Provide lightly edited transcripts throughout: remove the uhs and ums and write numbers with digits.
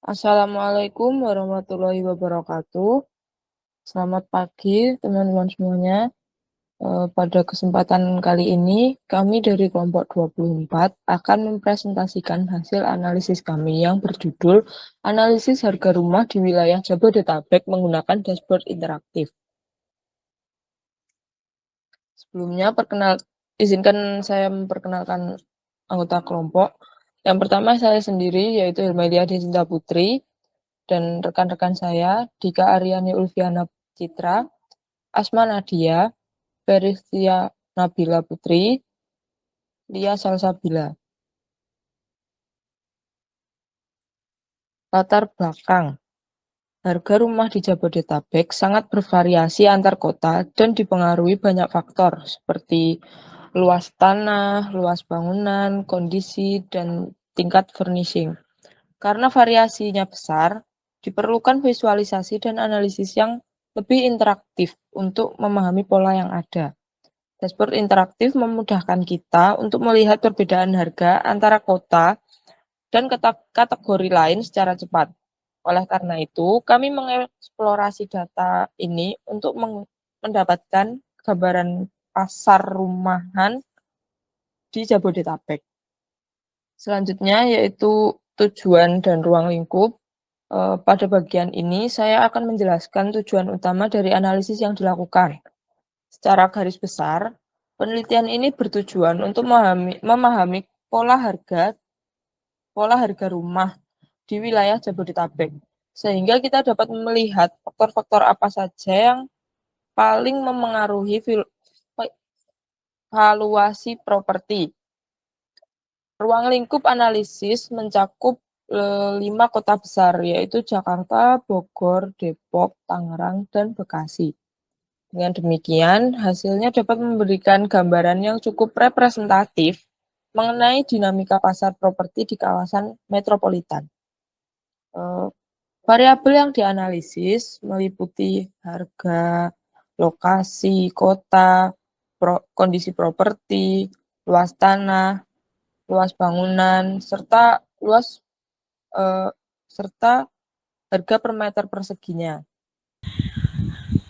Assalamualaikum warahmatullahi wabarakatuh. Selamat pagi teman-teman semuanya. Pada kesempatan kali ini, kami dari kelompok 24 akan mempresentasikan hasil analisis kami yang berjudul Analisis Harga Rumah di Wilayah Jabodetabek menggunakan Dashboard Interaktif. Sebelumnya, izinkan saya memperkenalkan anggota kelompok. Yang pertama saya sendiri, yaitu Hermelia Desinta Putri, dan rekan-rekan saya, Dika Aryani Ulfiana Citra, Asma Nadia, Feristia Nabila Putri, Lia Salsabila. Latar belakang. Harga rumah di Jabodetabek sangat bervariasi antar kota dan dipengaruhi banyak faktor seperti luas tanah, luas bangunan, kondisi, dan tingkat furnishing. Karena variasinya besar, diperlukan visualisasi dan analisis yang lebih interaktif untuk memahami pola yang ada. Dashboard interaktif memudahkan kita untuk melihat perbedaan harga antara kota dan kategori lain secara cepat. Oleh karena itu, kami mengeksplorasi data ini untuk mendapatkan gambaran pasar rumahan di Jabodetabek. Selanjutnya yaitu tujuan dan ruang lingkup. Pada bagian ini saya akan menjelaskan tujuan utama dari analisis yang dilakukan. Secara garis besar, penelitian ini bertujuan untuk memahami pola harga rumah di wilayah Jabodetabek, sehingga kita dapat melihat faktor-faktor apa saja yang paling memengaruhi valuasi properti. Ruang lingkup analisis mencakup 5 kota besar, yaitu Jakarta, Bogor, Depok, Tangerang, dan Bekasi. Dengan demikian, hasilnya dapat memberikan gambaran yang cukup representatif mengenai dinamika pasar properti di kawasan metropolitan. Variabel yang dianalisis meliputi harga, lokasi, kota, kondisi properti, luas tanah, luas bangunan, serta harga per meter perseginya.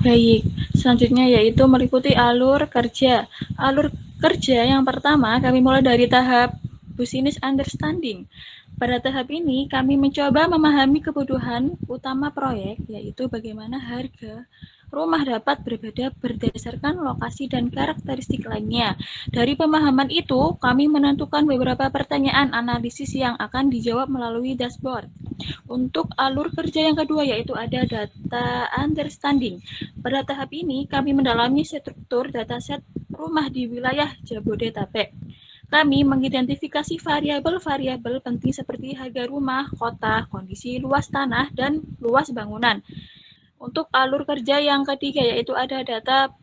Baik, selanjutnya yaitu meliputi alur kerja. Alur kerja yang pertama kami mulai dari tahap business understanding. Pada tahap ini kami mencoba memahami kebutuhan utama proyek, yaitu bagaimana harga rumah dapat berbeda berdasarkan lokasi dan karakteristik lainnya. Dari pemahaman itu, kami menentukan beberapa pertanyaan analisis yang akan dijawab melalui dashboard. Untuk alur kerja yang kedua yaitu ada data understanding. Pada tahap ini, kami mendalami struktur dataset rumah di wilayah Jabodetabek. Kami mengidentifikasi variabel-variabel penting seperti harga rumah, kota, kondisi luas tanah, dan luas bangunan. Untuk alur kerja yang ketiga yaitu ada data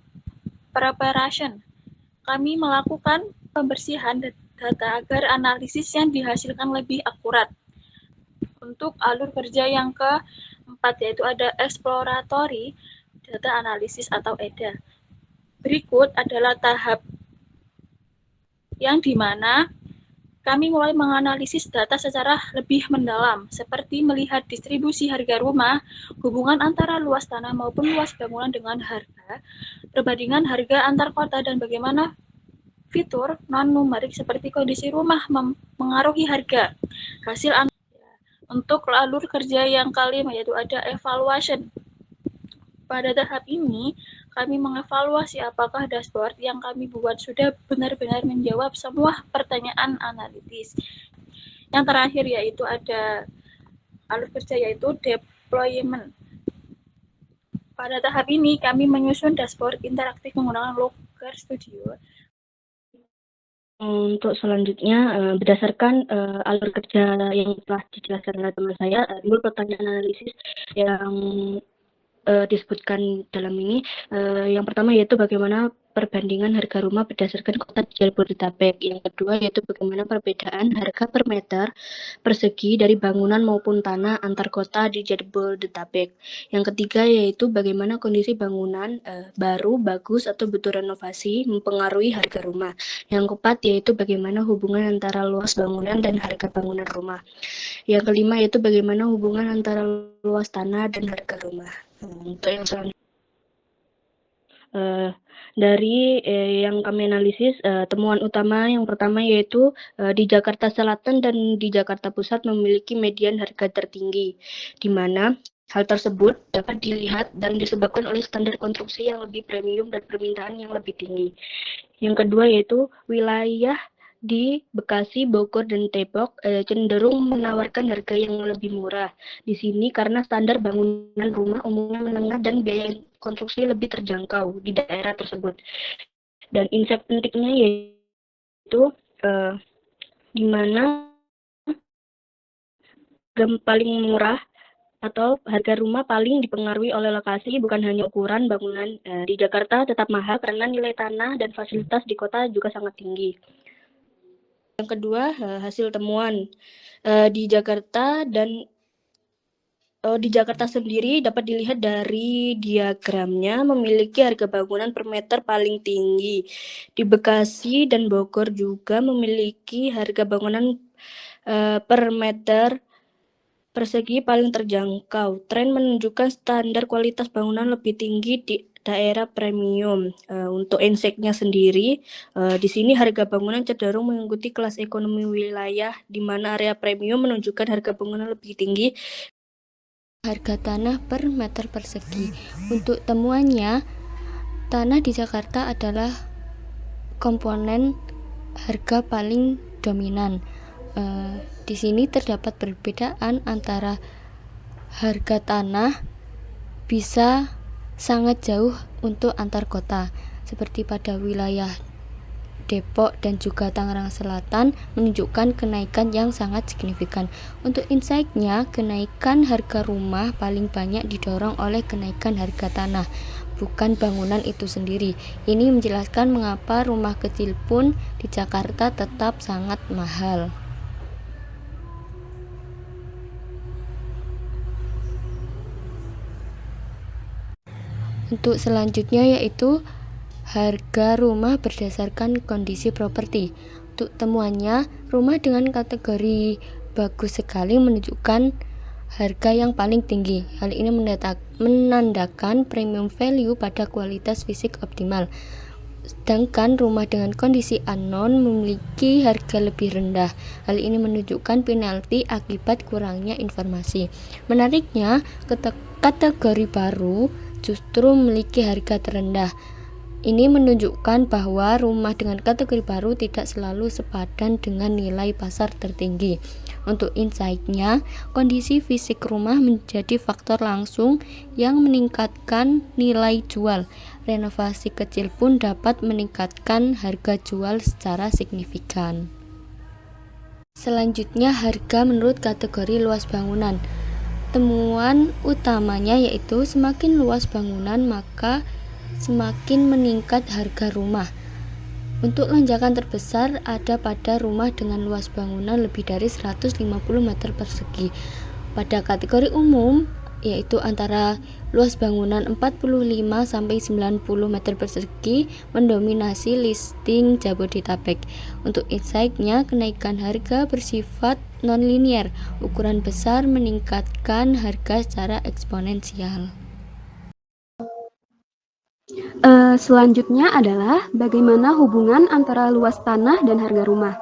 preparation. Kami melakukan pembersihan data agar analisis yang dihasilkan lebih akurat. Untuk alur kerja yang keempat yaitu ada exploratory data analisis atau EDA. Berikut adalah tahap yang dimana kami mulai menganalisis data secara lebih mendalam, seperti melihat distribusi harga rumah, hubungan antara luas tanah maupun luas bangunan dengan harga, perbandingan harga antar kota, dan bagaimana fitur non-numerik seperti kondisi rumah mengaruhi harga. Hasil untuk alur kerja yang kelima yaitu ada evaluation. Pada tahap ini, kami mengevaluasi apakah dashboard yang kami buat sudah benar-benar menjawab semua pertanyaan analitis. Yang terakhir yaitu ada alur kerja yaitu deployment. Pada tahap ini, kami menyusun dashboard interaktif menggunakan Looker Studio. Untuk selanjutnya, berdasarkan alur kerja yang telah dijelaskan oleh teman saya, timbul pertanyaan analisis yang disebutkan dalam ini. Yang pertama yaitu bagaimana perbandingan harga rumah berdasarkan kota di Jabodetabek. Yang kedua yaitu bagaimana perbedaan harga per meter persegi dari bangunan maupun tanah antar kota di Jabodetabek. Yang ketiga yaitu bagaimana kondisi bangunan baru, bagus, atau butuh renovasi mempengaruhi harga rumah. Yang keempat yaitu bagaimana hubungan antara luas bangunan dan harga bangunan rumah. Yang kelima yaitu bagaimana hubungan antara luas tanah dan harga rumah. Untuk yang selanjutnya dari yang kami analisis, temuan utama yang pertama yaitu di Jakarta Selatan dan di Jakarta Pusat memiliki median harga tertinggi, di mana hal tersebut dapat dilihat dan disebabkan oleh standar konstruksi yang lebih premium dan permintaan yang lebih tinggi. Yang kedua yaitu wilayah di Bekasi, Bogor, dan Depok cenderung menawarkan harga yang lebih murah. Di sini karena standar bangunan rumah umumnya menengah dan biaya konstruksi lebih terjangkau di daerah tersebut. Dan insight pentingnya yaitu di mana harga paling murah atau harga rumah paling dipengaruhi oleh lokasi, bukan hanya ukuran bangunan. Di Jakarta tetap mahal karena nilai tanah dan fasilitas di kota juga sangat tinggi. Yang kedua, hasil temuan di Jakarta sendiri dapat dilihat dari diagramnya memiliki harga bangunan per meter paling tinggi. Di Bekasi dan Bogor juga memiliki harga bangunan per meter persegi paling terjangkau. Tren menunjukkan standar kualitas bangunan lebih tinggi di daerah premium. Untuk insight-nya sendiri, di sini harga bangunan cenderung mengikuti kelas ekonomi wilayah, di mana area premium menunjukkan harga bangunan lebih tinggi. Harga tanah per meter persegi. Untuk temuannya, tanah di Jakarta adalah komponen harga paling dominan. Di sini terdapat perbedaan antara harga tanah bisa sangat jauh untuk antar kota, seperti pada wilayah Depok dan juga Tangerang Selatan menunjukkan kenaikan yang sangat signifikan. Untuk insight-nya, kenaikan harga rumah paling banyak didorong oleh kenaikan harga tanah, bukan bangunan itu sendiri. Ini menjelaskan mengapa rumah kecil pun di Jakarta tetap sangat mahal. Untuk selanjutnya yaitu harga rumah berdasarkan kondisi properti. Untuk temuannya, rumah dengan kategori bagus sekali menunjukkan harga yang paling tinggi. Hal ini menandakan premium value pada kualitas fisik optimal. Sedangkan rumah dengan kondisi unknown memiliki harga lebih rendah. Hal ini menunjukkan penalti akibat kurangnya informasi. Menariknya, kategori baru justru memiliki harga terendah. Ini menunjukkan bahwa rumah dengan kategori baru tidak selalu sepadan dengan nilai pasar tertinggi. Untuk insight-nya, kondisi fisik rumah menjadi faktor langsung yang meningkatkan nilai jual. Renovasi kecil pun dapat meningkatkan harga jual secara signifikan. Selanjutnya, harga menurut kategori luas bangunan. Temuan utamanya yaitu semakin luas bangunan maka semakin meningkat harga rumah. Untuk lonjakan terbesar ada pada rumah dengan luas bangunan lebih dari 150 meter persegi. Pada kategori umum yaitu antara luas bangunan 45 sampai 90 meter persegi mendominasi listing Jabodetabek. Untuk insight-nya, kenaikan harga bersifat non-linear. Ukuran besar meningkatkan harga secara eksponensial. Selanjutnya adalah bagaimana hubungan antara luas tanah dan harga rumah.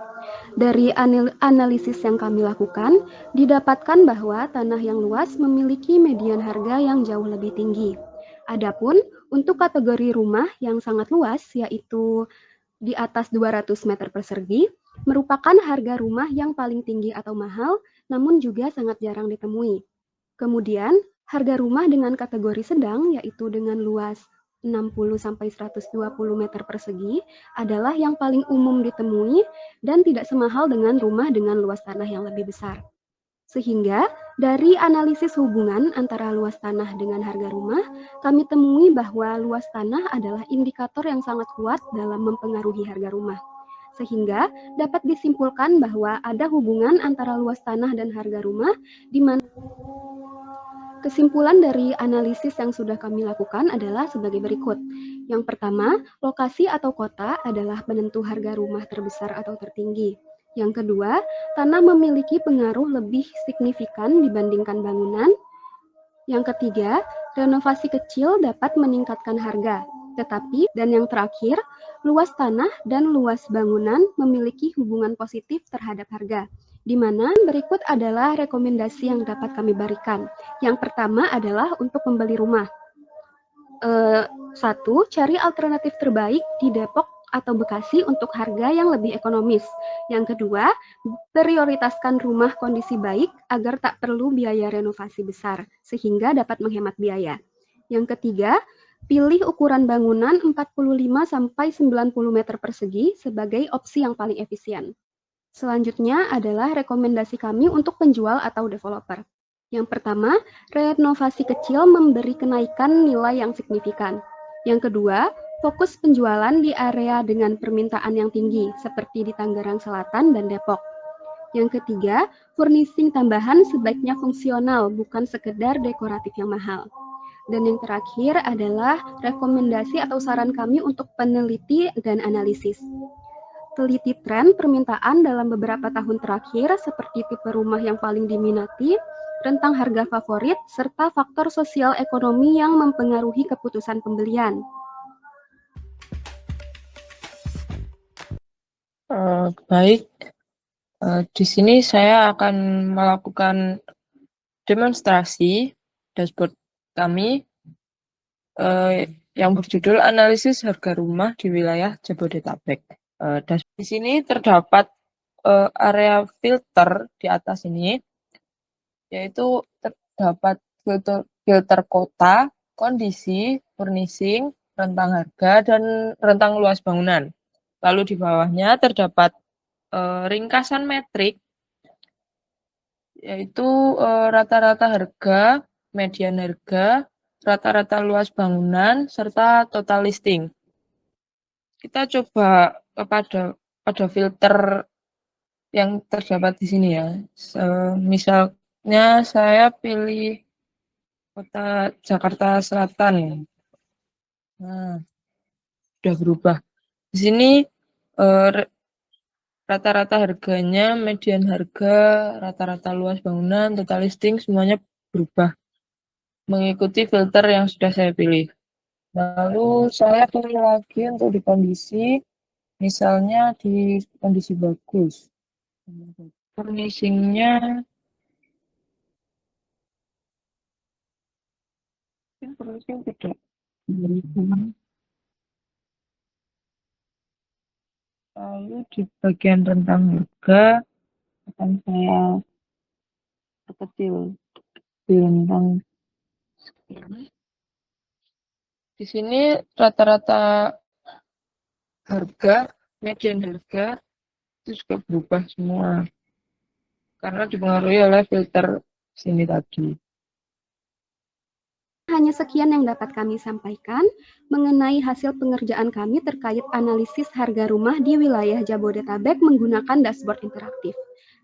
Dari analisis yang kami lakukan, didapatkan bahwa tanah yang luas memiliki median harga yang jauh lebih tinggi. Adapun untuk kategori rumah yang sangat luas, yaitu di atas 200 meter persegi, merupakan harga rumah yang paling tinggi atau mahal, namun juga sangat jarang ditemui. Kemudian, harga rumah dengan kategori sedang, yaitu dengan luas 60-120 meter persegi adalah yang paling umum ditemui dan tidak semahal dengan rumah dengan luas tanah yang lebih besar. Sehingga dari analisis hubungan antara luas tanah dengan harga rumah, kami temui bahwa luas tanah adalah indikator yang sangat kuat dalam mempengaruhi harga rumah. Sehingga dapat disimpulkan bahwa ada hubungan antara luas tanah dan harga rumah, di mana kesimpulan dari analisis yang sudah kami lakukan adalah sebagai berikut. Yang pertama, lokasi atau kota adalah penentu harga rumah terbesar atau tertinggi. Yang kedua, tanah memiliki pengaruh lebih signifikan dibandingkan bangunan. Yang ketiga, renovasi kecil dapat meningkatkan harga. Tetapi, dan yang terakhir, luas tanah dan luas bangunan memiliki hubungan positif terhadap harga. Di mana berikut adalah rekomendasi yang dapat kami berikan. Yang pertama adalah untuk membeli rumah. 1. Cari alternatif terbaik di Depok atau Bekasi untuk harga yang lebih ekonomis. Yang kedua, prioritaskan rumah kondisi baik agar tak perlu biaya renovasi besar, sehingga dapat menghemat biaya. Yang ketiga, pilih ukuran bangunan 45-90 meter persegi sebagai opsi yang paling efisien. Selanjutnya adalah rekomendasi kami untuk penjual atau developer. Yang pertama, renovasi kecil memberi kenaikan nilai yang signifikan. Yang kedua, fokus penjualan di area dengan permintaan yang tinggi, seperti di Tangerang Selatan dan Depok. Yang ketiga, furnishing tambahan sebaiknya fungsional, bukan sekedar dekoratif yang mahal. Dan yang terakhir adalah rekomendasi atau saran kami untuk peneliti dan analisis. Teliti tren permintaan dalam beberapa tahun terakhir seperti tipe rumah yang paling diminati, rentang harga favorit, serta faktor sosial ekonomi yang mempengaruhi keputusan pembelian. Baik, di sini saya akan melakukan demonstrasi dashboard kami yang berjudul analisis harga rumah di wilayah Jabodetabek. Di sini terdapat area filter di atas ini, yaitu terdapat filter kota, kondisi, furnishing, rentang harga, dan rentang luas bangunan. Lalu di bawahnya terdapat ringkasan metrik, yaitu rata-rata harga, median harga, rata-rata luas bangunan, serta total listing. Kita coba pada filter yang terdapat di sini ya. Misalnya saya pilih kota Jakarta Selatan. Nah, sudah berubah. Di sini rata-rata harganya, median harga, rata-rata luas bangunan, total listing semuanya berubah mengikuti filter yang sudah saya pilih. Lalu saya pilih lagi untuk di kondisi, misalnya di kondisi bagus. Furnishingnya furnishing tidak. Lalu di bagian rentang harga akan saya perkecil di rentang. Di sini rata-rata harga, median harga itu juga berubah semua karena dipengaruhi oleh filter sini tadi. Hanya sekian yang dapat kami sampaikan mengenai hasil pengerjaan kami terkait analisis harga rumah di wilayah Jabodetabek menggunakan dashboard interaktif.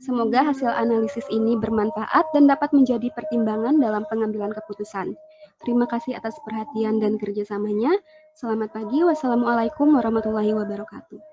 Semoga hasil analisis ini bermanfaat dan dapat menjadi pertimbangan dalam pengambilan keputusan. Terima kasih atas perhatian dan kerjasamanya. Selamat pagi. Wassalamualaikum warahmatullahi wabarakatuh.